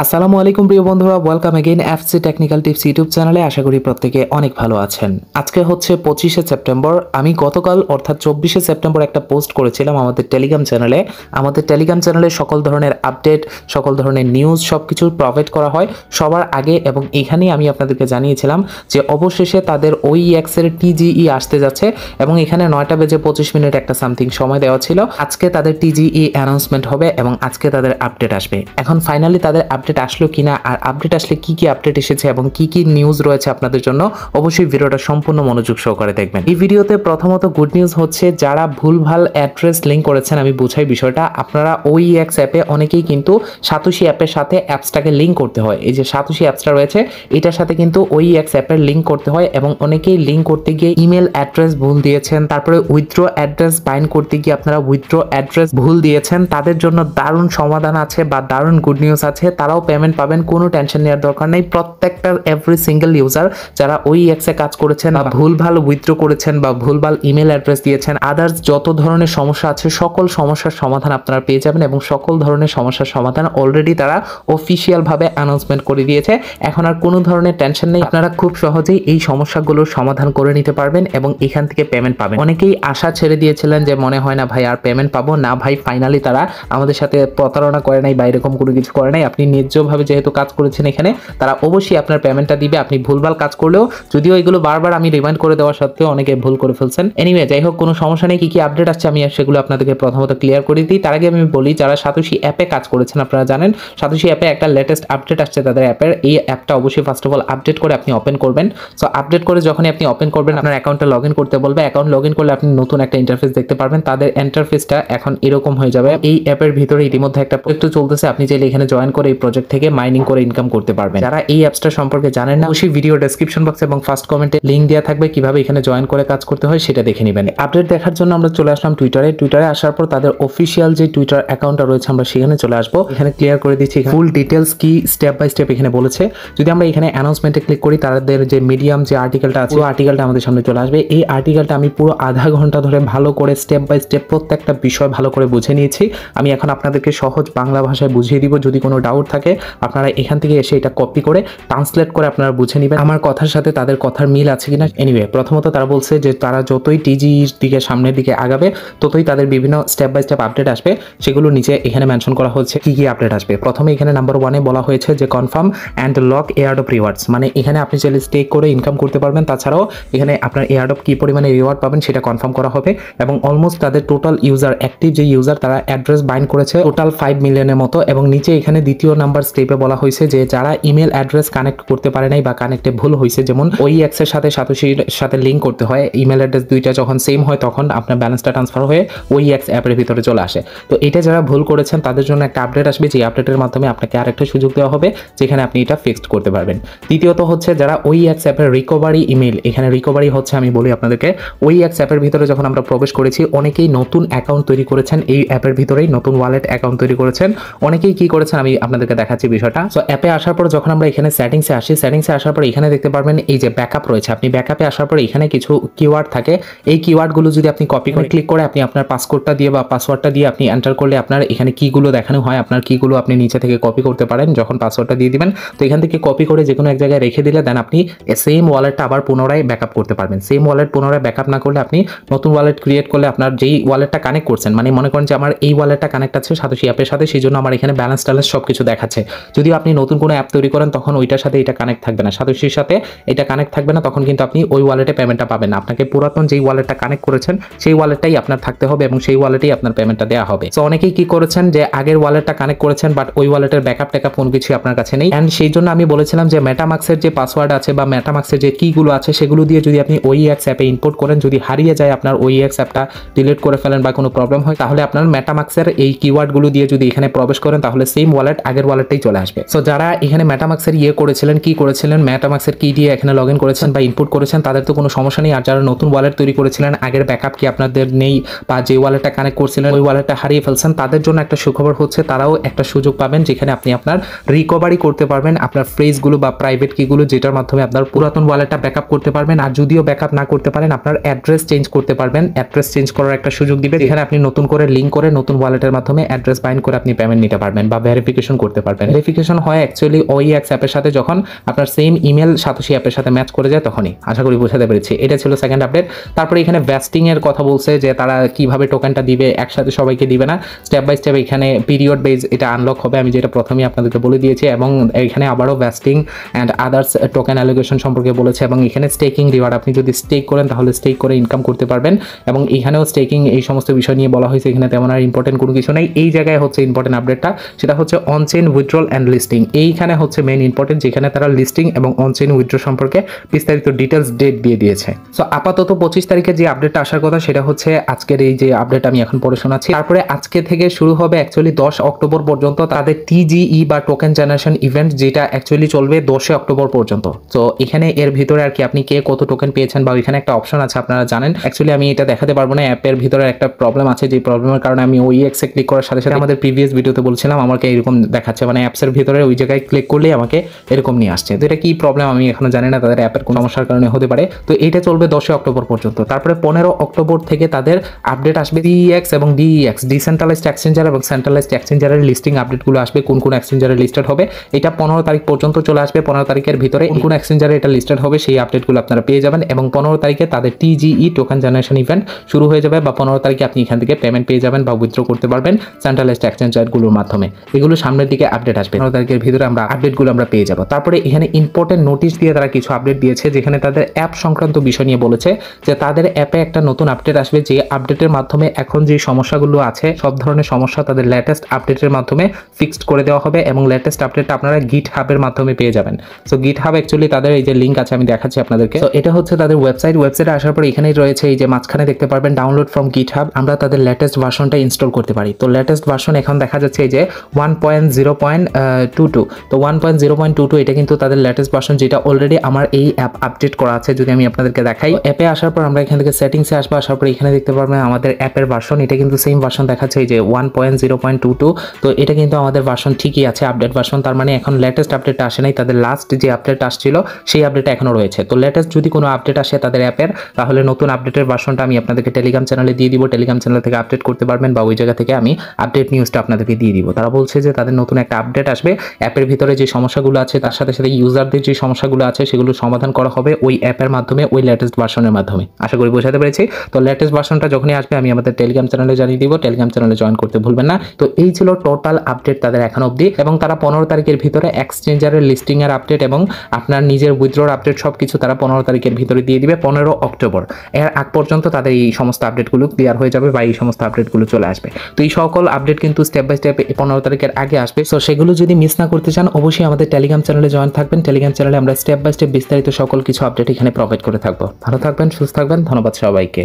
আসসালামু আলাইকুম প্রিয় বন্ধুরা, welcome again FC technical tips YouTube চ্যানেলে। আশা করি প্রত্যেকে অনেক ভালো আছেন। আজকে হচ্ছে 25শে সেপ্টেম্বর। আমি গতকাল অর্থাৎ 24শে সেপ্টেম্বর একটা পোস্ট করেছিলাম আমাদের টেলিগ্রাম চ্যানেলে। আমাদের টেলিগ্রাম চ্যানেলে সকল ধরনের আপডেট, সকল ধরনের নিউজ সবকিছু প্রোভাইড করা হয় সবার আগে, এবং এখানেই আমি আপনাদেরকে জানিয়েছিলাম যে অবশেষে তাদের OEX এর TGE আসতে যাচ্ছে, এবং এখানে 9:25 একটা সামথিং সময় দেওয়া ছিল। আজকে তাদের TGE অ্যানাউন্সমেন্ট হবে এবং আজকে তাদের আপডেট আসবে। এখন ফাইনালি তাদের আপডেট আসলো কিনা, আর আপডেট আসলে কি কি আপডেট এসেছে এবং কি কি নিউজ রয়েছে আপনাদের জন্য, অবশ্যই ভিডিওটা সম্পূর্ণ মনোযোগ সহকারে দেখবেন। এই ভিডিওতে প্রথমত গুড নিউজ হচ্ছে, যারা ভুলভাল অ্যাড্রেস লিঙ্ক করেছেন, আমি বুঝাই বিষয়টা। আপনারা OEX অ্যাপে অনেকেই কিন্তু সাতোশি অ্যাপের সাথে অ্যাপসটাকে লিঙ্ক করতে হয়। এই যে সাতোশি অ্যাপসটা রয়েছে এটার সাথে কিন্তু OEX অ্যাপের লিঙ্ক করতে হয়, এবং অনেকেই লিঙ্ক করতে গিয়ে ইমেল অ্যাড্রেস ভুল দিয়েছেন। তারপরে উইথড্র অ্যাড্রেস বাইন্ড করতে গিয়ে আপনারা উইথড্র অ্যাড্রেস ভুল দিয়েছেন। তাদের জন্য দারুণ সমাধান আছে বা দারুণ গুড নিউজ আছে, তারাও পেমেন্ট পাবেন, কোনো টেনশন নেওয়ার দরকার নেই। প্রত্যেকটা এভরি সিঙ্গেল ইউজার যারা OEX এ কাজ করেছেন বা ভুলভাল উইথড্র করেছেন বা ভুলভাল ইমেল অ্যাড্রেস দিয়েছেন, আদার্স যত ধরনের সমস্যা আছে সকল সমস্যার সমাধান আপনারা পেয়ে যাবেন, এবং সকল ধরনের সমস্যার সমাধান অলরেডি তারা অফিসিয়াল ভাবে অ্যানাউন্সমেন্ট করে দিয়েছে। এখন আর কোনো ধরনের টেনশন নেই, আপনারা খুব সহজেই এই সমস্যাগুলোর সমাধান করে নিতে পারবেন এবং এখান থেকে পেমেন্ট পাবেন। অনেকেই আশা ছেড়ে দিয়েছিলেন যে মনে হয় না ভাই আর পেমেন্ট পাবো না। ভাই ফাইনালি তারা আমাদের সাথে প্রতারণা করে নাই বা এরকম কোনো কিছু করে নাই। আপনি ন্যায্যভাবে যেহেতু কাজ করেছেন এখানে, তারা অবশ্যই আপনার পেমেন্টটা দিবে। আপনি ভুলভাল কাজ করলেও, যদিও এগুলো বারবার আমি রিমাইন্ড করে দেওয়া সত্ত্বেও অনেকে ভুল করে ফেলছেন। এনিওয়ে, যাই হোক, কোনো সমস্যা নেই। কি কি আপডেট আসছে আমি সেগুলো আপনাদেরকে প্রথমত ক্লিয়ার করে দিই। তার আগে আমি বলি, যারা সাতোশি অ্যাপে কাজ করেছেন আপনারা জানেন সাতোশি অ্যাপে একটা লেটেস্ট আপডেট আসছে তাদের অ্যাপের। এই অ্যাপটা অবশ্যই ফার্স্ট অফ অল আপডেট করে আপনি ওপেন করবেন। সো আপডেট করে যখনই আপনি ওপেন করবেন, আপনার অ্যাকাউন্টে লগ ইন করতে বলবে। অ্যাকাউন্ট লগ ইন করলে আপনি নতুন একটা ইন্টারফেস দেখতে পারবেন। তাদের ইন্টারফেসটা এখন এরকম হয়ে যাবে। এই অ্যাপের ভিতরে ইতিমধ্যে একটা প্রজেক্ট চলতেছে, আপনি চাইলে এখানে জয়েন করে এই প্রজেক্ট থেকে মাইনিং করে ইনকাম করতে পারবেন। যারা এই অ্যাপসটা সম্পর্কে জানেন না, অবশ্যই ভিডিও ডেসক্রিপশন বক্সে এবং ফার্স্ট কমেন্টে লিংক দেওয়া থাকবে, কিভাবে এখানে জয়েন করে কাজ করতে হয় সেটা দেখে নেবেন। আপডেট দেখার জন্য আমরা চলে আসলাম টুইটারে আসার পর তাদের অফিসিয়াল যে টুইটার অ্যাকাউন্টটা রয়েছে আমরা সেখানে চলে আসবো। এখানে ক্লিয়ার করে দিচ্ছি, ফুল ডিটেলস কি স্টেপ বাই স্টেপ এখানে বলেছে। যদি আমরা এখানে অ্যানাউন্সমেন্টে ক্লিক করি, তাদের যে মিডিয়াম যে আর্টিকেলটা আছে ওই আর্টিকেলটা আমাদের সামনে চলে আসবে। এই আর্টিকেলটা আমি পুরো আধা ঘন্টা ধরে ভালো করে স্টেপ বাই স্টেপ প্রত্যেকটা বিষয় ভালো করে বুঝে নিয়েছি। আমি এখন আপনাদেরকে সহজ বাংলা ভাষায় বুঝিয়ে দিব। যদি কোনো ডাউট থাকে আপনারা এখান থেকে এসে এটা কপি করে ট্রান্সলেট করে আপনারা বুঝে নেবেন আমার কথার সাথে তাদের কথার মিল আছে কিনা। এনিওয়ে, প্রথমত তারা বলছে যে তারা যতই TGEর দিকে সামনের দিকে আগাবে ততই তাদের বিভিন্ন স্টেপ বাই স্টেপ আপডেট আসবে। সেগুলো নিচে এখানে মেনশন করা হচ্ছে কি কি আপডেট আসবে। প্রথমে এখানে নাম্বার 1-এ বলা হয়েছে যে confirm and lock airdrop rewards, মানে এখানে আপনি চাইলে স্টেক করে ইনকাম করতে পারবেন। তাছাড়াও এখানে আপনার এয়ারড্রপ কি পরিমাণে রিওয়ার্ড পাবেন সেটা কনফার্ম করা হবে। এবং অলমোস্ট তাদের টোটাল ইউজার, অ্যাক্টিভ যে ইউজার তারা অ্যাড্রেস বাইন্ড করেছে টোটাল 5 মিলিয়নের মতো। এবং নিচে এখানে দ্বিতীয় নাম্বার স্টেপে বলা হয়েছে যে যারা ইমেল অ্যাড্রেস কানেক্ট করতে পারে নাই বা কানেক্টে ভুল হয়েছে, যেমন OEX এর সাথে সাতোশির সাথে লিঙ্ক করতে হয়, ইমেল অ্যাড্রেস দুইটা যখন সেম হয় তখন আপনার ব্যালেন্সটা ট্রান্সফার হয়ে OEX অ্যাপের ভিতরে চলে আসে। তো এটা যারা ভুল করেছেন তাদের জন্য একটা আপডেট আসবে, যে আপডেটের মাধ্যমে আপনাকে আরেকটা সুযোগ দেওয়া হবে যেখানে আপনি এটা ফিক্সড করতে পারবেন। দ্বিতীয়ত হচ্ছে যারা OEX অ্যাপের রিকভারি ইমেল, এখানে রিকভারি হচ্ছে, আমি বলি আপনাদেরকে, OEX অ্যাপের ভিতরে যখন আমরা প্রবেশ করেছি অনেকেই নতুন অ্যাকাউন্ট তৈরি করেছেন, এই অ্যাপের ভিতরেই নতুন ওয়ালেট অ্যাকাউন্ট তৈরি করেছেন। অনেকেই কি করেছেন আমি আপনাদেরকে দেখাচ্ছি বিষয়টা। সো অ্যাপে আসার পর যখন আমরা এখানে সেটিংসে আসি, সেটিংসে আসার পর এখানে দেখতে পারবেন এই যে ব্যাকআপ রয়েছে। আপনি ব্যাকআপে আসার পর এখানে কিছু কিওয়ার্ড থাকে, এই কিওয়ার্ডগুলো যদি আপনি কপি করে ক্লিক করে আপনি আপনার পাসকোডটা দিয়ে বা পাসওয়ার্ডটা দিয়ে আপনি এন্টার করলে আপনার এখানে কিগুলো দেখানো হয়, আপনার কিগুলো আপনি নিচে থেকে কপি করতে পারেন যখন পাসওয়ার্ডটা দিয়ে দিবেন। তো এখান থেকে কপি করে যে কোনো এক জায়গায় রেখে দিলে দেন আপনি সেম ওয়ালেটটা আবার পুনরায় ব্যাকআপ করতে পারবেন। সেম ওয়ালেট পুনরায় ব্যাকআপ না করলে আপনি নতুন ওয়ালেট ক্রিয়েট করলে আপনার যেই ওয়ালেটটা কানেক্ট করছেন, মানে মনে করেন যে আমার এই ওয়ালেটটা কানেক্ট আছে সাতোশি অ্যাপের সাথে, সেই জন্য আমার এখানে ব্যালেন্স ট্যালেন্স সব কিছু দেখাচ্ছে। যদি আপনি নতুন কোনো অ্যাপ তৈরি করেন তখন ওইটার সাথে এটা কানেক্ট থাকবে না, সাতোশির সাথে এটা কানেক্ট থাকবে না, তখন কিন্তু আপনি ওই ওয়ালেটে পেমেন্টটা পাবেন না। আপনাকে পুরাতন যেই ওয়ালেটটা কানেক্ট করেছেন সেই ওয়ালেটটাই আপনার থাকতে হবে এবং সেই ওয়ালেটেই আপনার পেমেন্টটা দেওয়া হবে। সো অনেকেই কি করেছেন যে আগের ওয়ালেটটা কানেক্ট করেছেন বাট ওই ওয়ালেটের ব্যাকআপ ট্যাকআপ কোনো কিছু আপনার কাছে নেই। অ্যান্ড সেই জন্য আমি বলেছিলাম যে মেটামাক্সের যে পাসওয়ার্ড আছে বা মেটামাক্সের যে কিগুলো আছে সেগুলো দিয়ে যদি আপনি OEX অ্যাপে ইনপুট করেন, যদি হারিয়ে যায় আপনার OEX অ্যাপটা ডিলিট করে ফেলেন বা কোনো প্রবলেম হয়, তাহলে আপনার মেটামাক্সের এই কিওয়ার্ডগুলো দিয়ে যদি এখানে প্রবেশ করেন তাহলে সেম ওয়ালেট আগের ওয়ালেটটাই চলে আসবে। সো যারা এখানে মেটামাক্সের করেছিলেন, কি করেছিলেন, মেটামাক্সের কি দিয়ে এখানে লগ ইন করেছেন বা ইনপুট করেছেন তাদের তো কোনো সমস্যা নেই। আর যারা নতুন ওয়ালেট তৈরি করেছিলেন, আগের ব্যাকআপ কি আপনাদের নেই বা যে ওয়ালেটটা কানেক্ট করছিলেন ওই ওয়ালেটটা হারিয়ে ফেলছেন, তাদের জন্য একটা সুখবর হচ্ছে তারাও একটা সুযোগ পাবেন যেখানে আপনি আপনার রিকভারি করতে পারবেন আপনার ফ্রেজগুলো বা প্রাইভেট কিগুলো, যেটার মাধ্যমে আপনার পুরাতন ওয়ালেটটা ব্যাকআপ করতে পারবেন। আর যদিও ব্যাকআপ না করতে পারেন আপনার অ্যাড্রেস চেঞ্জ করতে পারবেন, অ্যাড্রেস চেঞ্জ করার একটা সুযোগ দিবে যেখানে আপনি নতুন করে লিঙ্ক করে নতুন ওয়ালেটের মাধ্যমে অ্যাড্রেস বাইন্ড করে আপনি পেমেন্ট নিতে পারবেন বা ভেরিফিকেশন করতে পারবেন। পারবেন। ভেরিফিকেশন হয় অ্যাকচুয়ালি OEX অ্যাপের সাথে যখন আপনার সেম ইমেল সাতোশি অ্যাপের সাথে ম্যাচ করে যায় তখনই। আশা করি বোঝাতে পেরেছি। এটা ছিল সেকেন্ড আপডেট। তারপরে এখানে ভেস্টিং এর কথা বলছে যে তারা কিভাবে টোকেনটা দিবে, একসাথে সবাইকে দিবে না, স্টেপ বাই স্টেপ এখানে পিরিয়ড বেজ এটা আনলক হবে, আমি যেটা প্রথমেই আপনাদেরকে বলে দিয়েছি। এবং এখানে আবারও vesting and others token allocation সম্পর্কে বলেছে। এবং এখানে স্টেকিং রিওয়ার্ড, আপনি যদি স্টেক করেন তাহলে স্টেক করে ইনকাম করতে পারবেন। এবং এখানেও স্টেকিং এই সমস্ত বিষয় নিয়ে বলা হয়েছে। এখানে তেমন আর ইম্পর্টেন্ট কোনো কিছু নেই। এই জায়গায় হচ্ছে ইম্পর্টেন্ট আপডেটটা, সেটা হচ্ছে অনচেইন উইথড্রল অ্যান্ড লিস্টিং। এইখানে হচ্ছে মেইন ইম্পর্টেন্ট, যেখানে তারা লিস্টিং এবং অনচেইন উইথড্র সম্পর্কে বিস্তারিত ডিটেলস ডেট দিয়ে দিয়েছে। সো আপাতত 25 তারিখে যে আপডেটটা আসার কথা সেটা হচ্ছে আজকের এই যে আপডেট আমি এখন পড়ে শোনাচ্ছি। তারপরে আজকে থেকে শুরু হবে অ্যাকচুয়ালি 10 অক্টোবর পর্যন্ত তাদের TGE বা টোকেন জেনারেশন ইভেন্ট, যেটা অ্যাকচুয়ালি চলবে 10 অক্টোবর পর্যন্ত। তো এখানে এর ভিতরে আর কি আপনি কে কত টোকেন পেয়েছেন বা এখানে একটা অপশন আছে, আপনারা জানেন। অ্যাকচুয়ালি আমি এটা দেখাতে পারবো না, অ্যাপের ভিতরে একটা প্রবলেম আছে, যে প্রবলেমের কারণে আমি OEX এ ক্লিক করার সাথে সাথে আমাদের প্রিভিয়াস ভিডিওতে বলছিলাম আমাকে এরকম দেখাচ্ছে, মানে অ্যাপসের ভিতরে ওই জায়গায় ক্লিক করলেই আমাকে এরকম নিয়ে আসছে। তো এটা কি প্রবলেম আমি এখনো জানি না, তাদের অ্যাপের কোনো সমস্যার কারণে হতে পারে। তো এটা চলবে 10 অক্টোবর পর্যন্ত। তারপরে 15 অক্টোবর থেকে তাদের আপডেট আসবে DEX এবং DEX, ডিসেন্ট্রালাইজড এক্সচেঞ্জার এবং সেন্ট্রালাইজড এক্সচেঞ্জারের লিস্টিং আপডেটগুলো আসবে, কোন কোন এক্সচেঞ্জারে লিস্টেড হবে। এটা 15 তারিখ পর্যন্ত চলে আসবে। 15 তারিখের ভিতরে কোন কোন এক্সচেঞ্জারে এটা লিস্টেড হবে সেই আপডেটগুলো আপনারা পেয়ে যাবেন। এবং 15 তারিখে তাদের TGE টোকেন জেনারেশন ইভেন্ট শুরু হয়ে যাবে, বা 15 তারিখে আপনি এখান থেকে পেমেন্ট পেয়ে যাবেন বা উইথড্র করতে পারবেন সেন্ট্রালাইজড এক্সচেঞ্জারগুলোর মাধ্যমে। এগুলো সামনের দিকে আপডেট আসবে। 15 তারিখের ভিতরে আমরা আপডেটগুলো আমরা পেয়ে যাব। তারপরে এখানে ইম্পর্টেন্ট নোটিশ দিয়ে তারা কিছু আপডেট দিয়েছে, যেখানে তাদের অ্যাপ সংক্রান্ত বিষয় নিয়ে বলেছে যে তাদের অ্যাপে একটা নতুন আপডেট আসবে, যে আপডেটের মাধ্যমে এখন যে সমস্যাগুলো আছে সব ধরনের সমস্যা তাদের লেটেস্ট আপডেটের মাধ্যমে ফিক্সড করে দেওয়া হবে। এবং লেটেস্ট আপডেটটা আপনারা GitHub-এর মাধ্যমে পেয়ে যাবেন। সো GitHub অ্যাকচুয়ালি তাদের এই যে লিঙ্ক আছে আমি দেখাচ্ছি আপনাদেরকে। তো এটা হচ্ছে তাদের ওয়েবসাইটে আসার পর এখানেই রয়েছে এই যে মাঝখানে দেখতে পারবেন ডাউনলোড ফ্রম GitHub। আমরা তাদের লেটেস্ট ভার্সনটা ইনস্টল করতে পারি। তো লেটেস্ট ভার্সন এখন দেখা যাচ্ছে এই যে 1.0.22। তো 1.0.22 এটা কিন্তু তাদের লেটেস্ট ভার্সন, যেটা অলরেডি আমার এই অ্যাপ আপডেট করা আছে। যদি আমি আপনাদেরকে দেখাই, অ্যাপে আসার পর আমরা এখান থেকে সেটিংসে আসবো। আসার পর এখানে দেখতে পারবেন আমাদের অ্যাপের ভার্সন, এটা কিন্তু সেম ভার্সন দেখাচ্ছে এই যে 1.0.22। তো এটা কিন্তু আমাদের ভার্সন ঠিকই আছে, আপডেট ভার্সন। তার মানে এখন লেটেস্ট আপডেটটা আসে নাই, তাদের লাস্ট যে আপডেট আসছিল সেই আপডেট এখনো রয়েছে। তো লেটেস্ট যদি কোনো আপডেট আসে তাদের অ্যাপের, তাহলে নতুন আপডেটের ভার্সনটা আমি আপনাদেরকে টেলিগ্রাম চ্যানেলে দিয়ে দিব। টেলিগ্রাম চ্যানেল থেকে আপডেট করতে পারবেন, বা ওই জায়গা থেকে আমি আপডেট নিউজটা আপনাদেরকে দিয়ে দিব। তারা বলছে যে তাদের নতুন একটা আপডেট আসবে, অ্যাপের ভিতরে যে সমস্যাগুলো আছে তার সাথে সাথে ইউজারদের যে সমস্যাগুলো আছে সেগুলো সমাধান করা হবে ওই অ্যাপের মাধ্যমে, ওই লেটেস্ট ভার্সনের মাধ্যমে। আশা করি বোঝাতে পেরেছি। তো লেটেস্ট ভার্সনটা যখনই আসবে আমি আমাদের টেলিগ্রাম চ্যানেলে জানিয়ে দিব। টেলিগ্রাম চ্যানেলে জয়েন করতে ভুলবেন না। তো এই ছিল টোটাল আপডেট তাদের এখন অবধি। এবং তারা 15 তারিখের ভিতরে এক্সচেঞ্জারের লিস্টিং এর আপডেট এবং আপনার নিজের উইথড্রর আপডেট সবকিছু তারা 15 তারিখের ভিতরে দিয়ে দিবে। 15 অক্টোবর এর আগ পর্যন্ত তাদের এই সমস্ত আপডেটগুলো ক্লিয়ার হয়ে যাবে, বা এই সমস্ত আপডেটগুলো চলে আসবে। তো এই সকল আপডেট কিন্তু স্টেপ বাই স্টেপ 15 তারিখের আগে আসবে। সো সেগুলো যদি মিস না করতে চান অবশ্যই আমাদের টেলিগ্রাম চ্যানেলে জয়েন থাকবেন। টেলিগ্রাম চ্যানেলে আমরা স্টেপ বাই স্টেপ বিস্তারিত সকল কিছু আপডেট এখানে প্রোভাইড করে থাকবো। ভালো থাকবেন, সুস্থ থাকবেন। ধন্যবাদ সবাইকে।